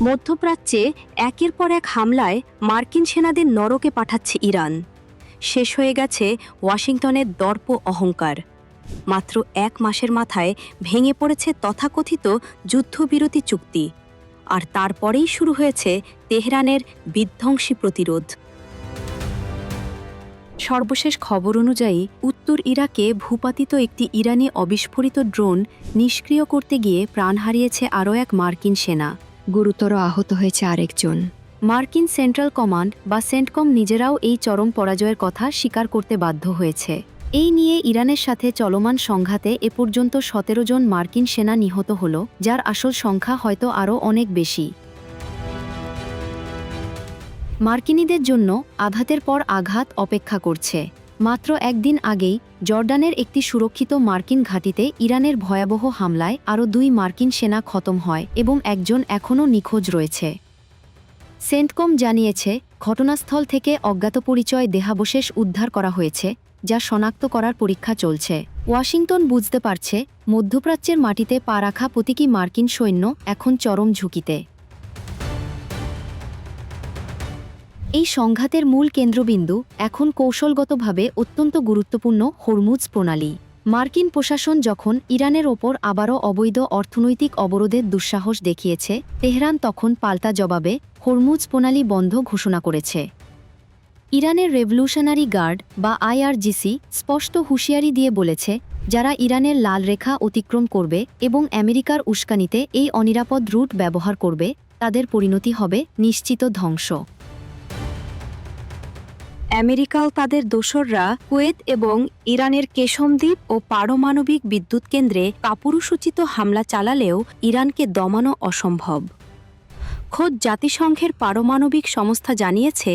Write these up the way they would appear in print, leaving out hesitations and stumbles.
মধ্যপ্রাচ্যে একের পর এক হামলায় মার্কিন সেনাদের নরকে পাঠাচ্ছে ইরান। শেষ হয়ে গেছে ওয়াশিংটনের দর্প অহংকার। মাত্র 1 মাসের মাথায় ভেঙে পড়েছে তথাকথিত যুদ্ধবিরতি চুক্তি, আর তারপরেই শুরু হয়েছে তেহরানের বিধ্বংসী প্রতিরোধ। সর্বশেষ খবর অনুযায়ী উত্তর ইরাকে ভূপাতিত একটি ইরানি অবিস্ফোরিত ড্রোন নিষ্ক্রিয় করতে গিয়ে প্রাণ হারিয়েছে আরও এক মার্কিন সেনা। গুরুতর আহত হয়েছে আরেকজন। মার্কিন সেন্ট্রাল কমান্ড বা সেন্টকম নিজেরাও এই চরম পরাজয়ের কথা স্বীকার করতে বাধ্য হয়েছে। এই নিয়ে ইরানের সাথে চলমান সংঘাতে এ পর্যন্ত 17 জন মার্কিন সেনা নিহত হল, যার আসল সংখ্যা হয়তো আরও অনেক বেশি। মার্কিনীদের জন্য আঘাতের পর আঘাত অপেক্ষা করছে। মাত্র একদিন আগেই জর্ডানের একটি সুরক্ষিত মার্কিন ঘাঁটিতে ইরানের ভয়াবহ হামলায় আরও 2 মার্কিন সেনা খতম হয় এবং একজন এখনও নিখোঁজ রয়েছে। সেন্টকম জানিয়েছে, ঘটনাস্থল থেকে অজ্ঞাতপরিচয় দেহাবশেষ উদ্ধার করা হয়েছে, যা শনাক্ত করার পরীক্ষা চলছে। ওয়াশিংটন বুঝতে পারছে, মধ্যপ্রাচ্যের মাটিতে পা রাখা প্রতীকী মার্কিন সৈন্য এখন চরম ঝুঁকিতে। এই সংঘাতের মূল কেন্দ্রবিন্দু এখন কৌশলগতভাবে অত্যন্ত গুরুত্বপূর্ণ হরমুজ প্রণালী। মার্কিন প্রশাসন যখন ইরানের ওপর আবারও অবৈধ অর্থনৈতিক অবরোধের দুঃসাহস দেখিয়েছে, তেহরান তখন পাল্টা জবাবে হরমুজ প্রণালী বন্ধ ঘোষণা করেছে। ইরানের রেভলিউশনারি গার্ড বা আইআরজিসি স্পষ্ট হুঁশিয়ারি দিয়ে বলেছে, যারা ইরানের লাল রেখা অতিক্রম করবে এবং আমেরিকার উস্কানিতে এই অনিরাপদ রুট ব্যবহার করবে, তাদের পরিণতি হবে নিশ্চিত ধ্বংস। আমেরিকাও তাদের দোসররা কুয়েত এবং ইরানের কেশম দ্বীপ ও পারমাণবিক বিদ্যুৎ কেন্দ্রে কাপুরুষোচিত হামলা চালালেও ইরানকে দমানো অসম্ভব। খোদ জাতিসংঘের পারমাণবিক সংস্থা জানিয়েছে,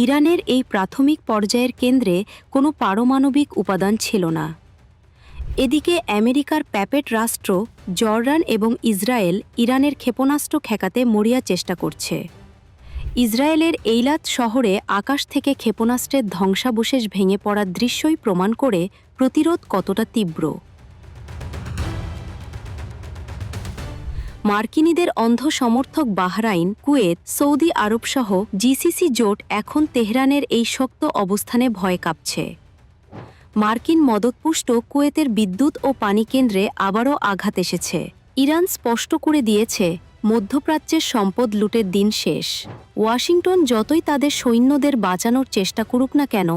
ইরানের এই প্রাথমিক পর্যায়ের কেন্দ্রে কোনো পারমাণবিক উপাদান ছিল না। এদিকে আমেরিকার প্যাপেট রাষ্ট্র জর্ডান এবং ইসরায়েল ইরানের ক্ষেপণাস্ত্র ঠেকাতে মরিয়া চেষ্টা করছে। ইসরায়েলের এইলাত শহরে আকাশ থেকে ক্ষেপণাস্ত্রের ধ্বংসাবশেষ ভেঙে পড়ার দৃশ্যই প্রমাণ করে প্রতিরোধ কতটা তীব্র। মার্কিনীদের অন্ধ সমর্থক বাহরাইন, কুয়েত, সৌদি আরবসহ জিসিসি জোট এখন তেহরানের এই শক্ত অবস্থানে ভয় কাঁপছে। মার্কিন মদতপুষ্ট কুয়েতের বিদ্যুৎ ও পানি কেন্দ্রে আবারও আঘাত এসেছে। ইরান স্পষ্ট করে দিয়েছে, মধ্যপ্রাচ্যের সম্পদ লুটের দিন শেষ। ওয়াশিংটন যতই তাদের সৈন্যদের বাঁচানোর চেষ্টা করুক না কেন,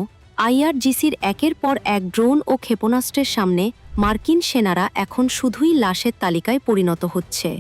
আইআরজিসির একের পর এক ড্রোন ও ক্ষেপণাস্ত্রের সামনে মার্কিন সেনারা এখন শুধুই লাশের তালিকায় পরিণত হচ্ছে।